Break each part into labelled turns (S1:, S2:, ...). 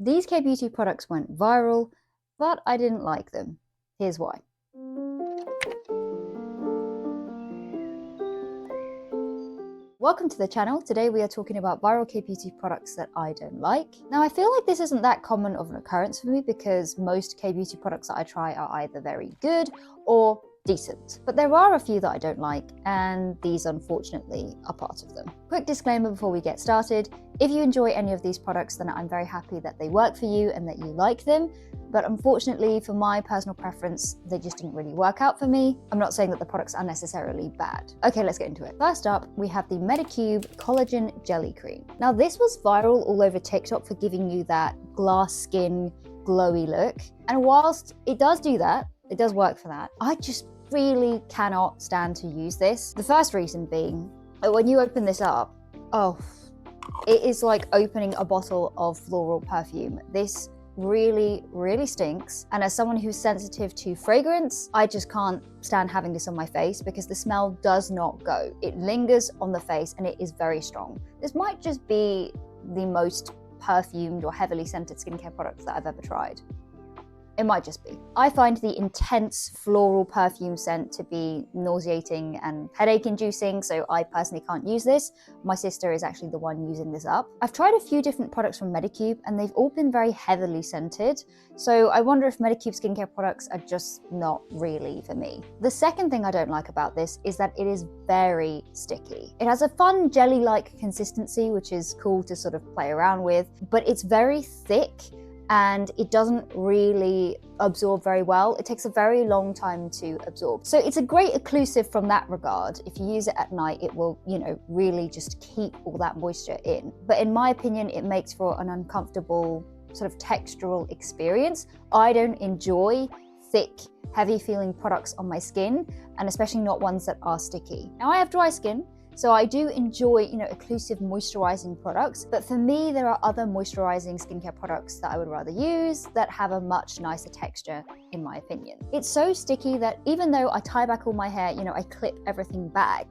S1: These K-beauty products went viral, but I didn't like them. Here's why. Welcome to the channel. Today we are talking about viral K-beauty products that I don't like. Now I feel like this isn't that common of an occurrence for me because most K-beauty products that I try are either very good or decent. But there are a few that I don't like, and these unfortunately are part of them. Quick disclaimer before we get started. If you enjoy any of these products, then I'm very happy that they work for you and that you like them. But unfortunately, for my personal preference, they just didn't really work out for me. I'm not saying that the products are necessarily bad. Okay, let's get into it. First up, we have the Medicube Collagen Jelly Cream. Now this was viral all over TikTok for giving you that glass skin, glowy look. And whilst it does do that, it does work for that, I just really cannot stand to use this. The first reason being, when you open this up, it is like opening a bottle of floral perfume. This really stinks, and as someone who's sensitive to fragrance, I just can't stand having this on my face because the smell does not go. It lingers on the face and it is very strong. This might just be the most perfumed or heavily scented skincare product that I've ever tried. It might just be. I find the intense floral perfume scent to be nauseating and headache inducing, so I personally can't use this. My sister is actually the one using this up. I've tried a few different products from Medicube and they've all been very heavily scented, so I wonder if Medicube skincare products are just not really for me. The second thing I don't like about this is that it is very sticky. It has a fun jelly-like consistency, which is cool to sort of play around with, but it's very thick and it doesn't really absorb very well. It takes a very long time to absorb. So it's a great occlusive from that regard. If you use it at night, it will, really just keep all that moisture in. But in my opinion, it makes for an uncomfortable sort of textural experience. I don't enjoy thick, heavy feeling products on my skin, and especially not ones that are sticky. Now I have dry skin, so I do enjoy, occlusive moisturizing products, but for me, there are other moisturizing skincare products that I would rather use that have a much nicer texture, in my opinion. It's so sticky that even though I tie back all my hair, I clip everything back,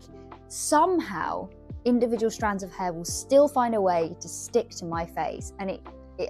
S1: somehow individual strands of hair will still find a way to stick to my face, and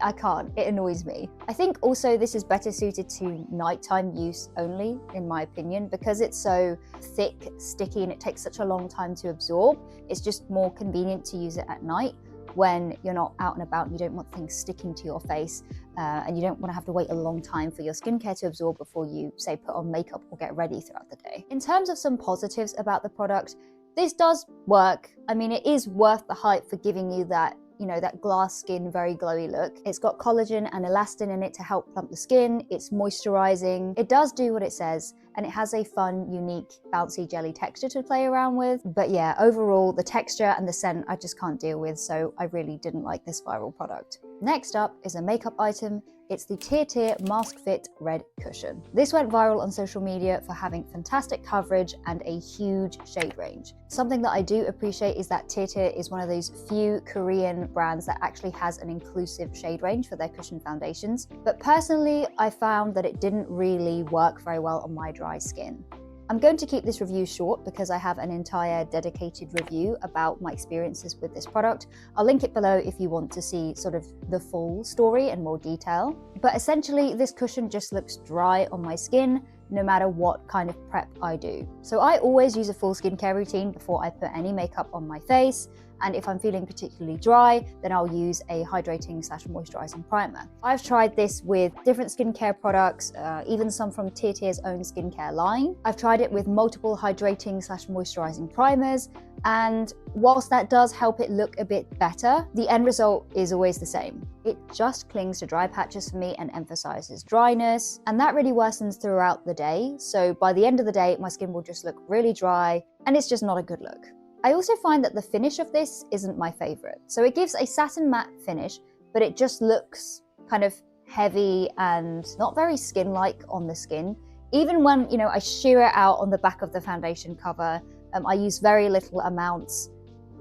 S1: I can't, it annoys me. I think also this is better suited to nighttime use only, in my opinion, because it's so thick, sticky, and it takes such a long time to absorb. It's just more convenient to use it at night when you're not out and about and you don't want things sticking to your face, and you don't want to have to wait a long time for your skincare to absorb before you, say, put on makeup or get ready throughout the day. In terms of some positives about the product, this does work. I mean, it is worth the hype for giving you that that glass skin, very glowy look. It's got collagen and elastin in it to help plump the skin. It's moisturizing. It does do what it says, and it has a fun, unique, bouncy jelly texture to play around with. But yeah, overall, the texture and the scent I just can't deal with, so I really didn't like this viral product. Next up is a makeup item. It's the TIRTIR Mask Fit Red Cushion. This went viral on social media for having fantastic coverage and a huge shade range. Something that I do appreciate is that TIRTIR is one of those few Korean brands that actually has an inclusive shade range for their cushion foundations. But personally, I found that it didn't really work very well on my dry skin. I'm going to keep this review short because I have an entire dedicated review about my experiences with this product. I'll link it below if you want to see sort of the full story and more detail. But essentially, this cushion just looks dry on my skin, no matter what kind of prep I do. So I always use a full skincare routine before I put any makeup on my face. And if I'm feeling particularly dry, then I'll use a hydrating/moisturizing primer. I've tried this with different skincare products, even some from TIRTIR's own skincare line. I've tried it with multiple hydrating/moisturizing primers, and whilst that does help it look a bit better, the end result is always the same. It just clings to dry patches for me and emphasizes dryness, and that really worsens throughout the day. So by the end of the day, my skin will just look really dry, and it's just not a good look. I also find that the finish of this isn't my favorite. So it gives a satin matte finish, but it just looks kind of heavy and not very skin-like on the skin. Even when, I shear it out on the back of the foundation cover, I use very little amounts.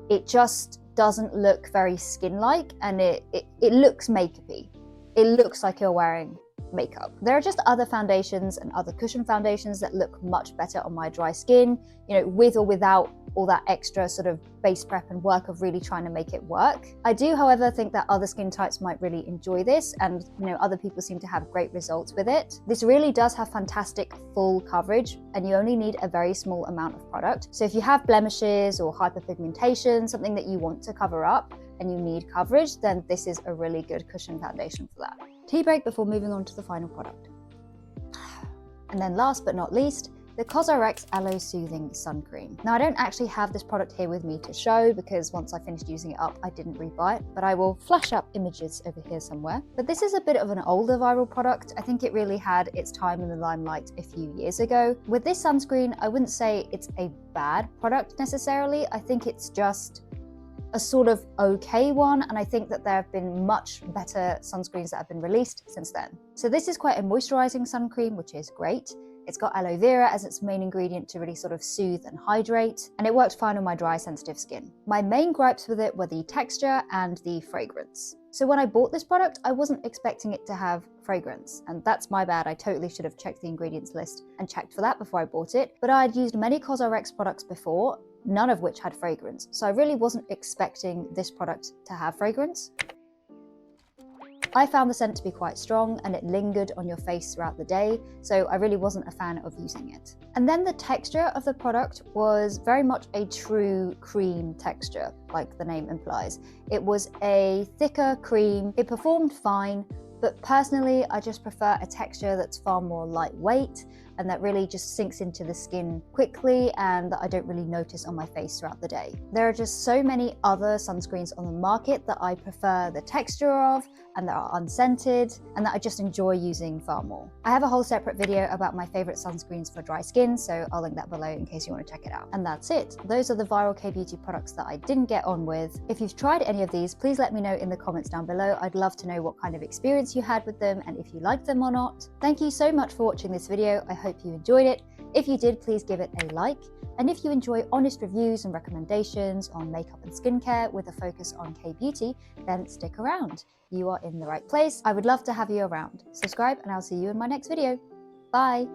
S1: It just doesn't look very skin-like, and it looks makeup-y. It looks like you're wearing makeup. There are just other foundations and other cushion foundations that look much better on my dry skin, with or without all that extra sort of base prep and work of really trying to make it work. I do, however, think that other skin types might really enjoy this, and other people seem to have great results with it. This really does have fantastic full coverage, and you only need a very small amount of product. So if you have blemishes or hyperpigmentation, something that you want to cover up and you need coverage, then this is a really good cushion foundation for that. Tea break before moving on to the final product. And then last but not least, the COSRX Aloe Soothing Sun Cream. Now, I don't actually have this product here with me to show because once I finished using it up, I didn't rebuy it, but I will flash up images over here somewhere. But this is a bit of an older viral product. I think it really had its time in the limelight a few years ago. With this sunscreen, I wouldn't say it's a bad product necessarily. I think it's just a sort of okay one, and I think that there have been much better sunscreens that have been released since then. So this is quite a moisturizing sun cream, which is great. It's got aloe vera as its main ingredient to really sort of soothe and hydrate, and it worked fine on my dry, sensitive skin. My main gripes with it were the texture and the fragrance. So when I bought this product, I wasn't expecting it to have fragrance, and that's my bad. I totally should have checked the ingredients list and checked for that before I bought it, but I had used many COSRX products before, none of which had fragrance, so I really wasn't expecting this product to have fragrance. I found the scent to be quite strong and it lingered on your face throughout the day, so I really wasn't a fan of using it. And then the texture of the product was very much a true cream texture, like the name implies. It was a thicker cream, it performed fine, but personally I just prefer a texture that's far more lightweight and that really just sinks into the skin quickly and that I don't really notice on my face throughout the day. There are just so many other sunscreens on the market that I prefer the texture of and that are unscented and that I just enjoy using far more. I have a whole separate video about my favorite sunscreens for dry skin, so I'll link that below in case you want to check it out. And that's it. Those are the viral K-beauty products that I didn't get on with. If you've tried any of these, please let me know in the comments down below. I'd love to know what kind of experience you had with them and if you liked them or not. Thank you so much for watching this video. I hope you enjoyed it. If you did, please give it a like. And if you enjoy honest reviews and recommendations on makeup and skincare with a focus on K-beauty, then stick around. You are in the right place. I would love to have you around. Subscribe and I'll see you in my next video. Bye.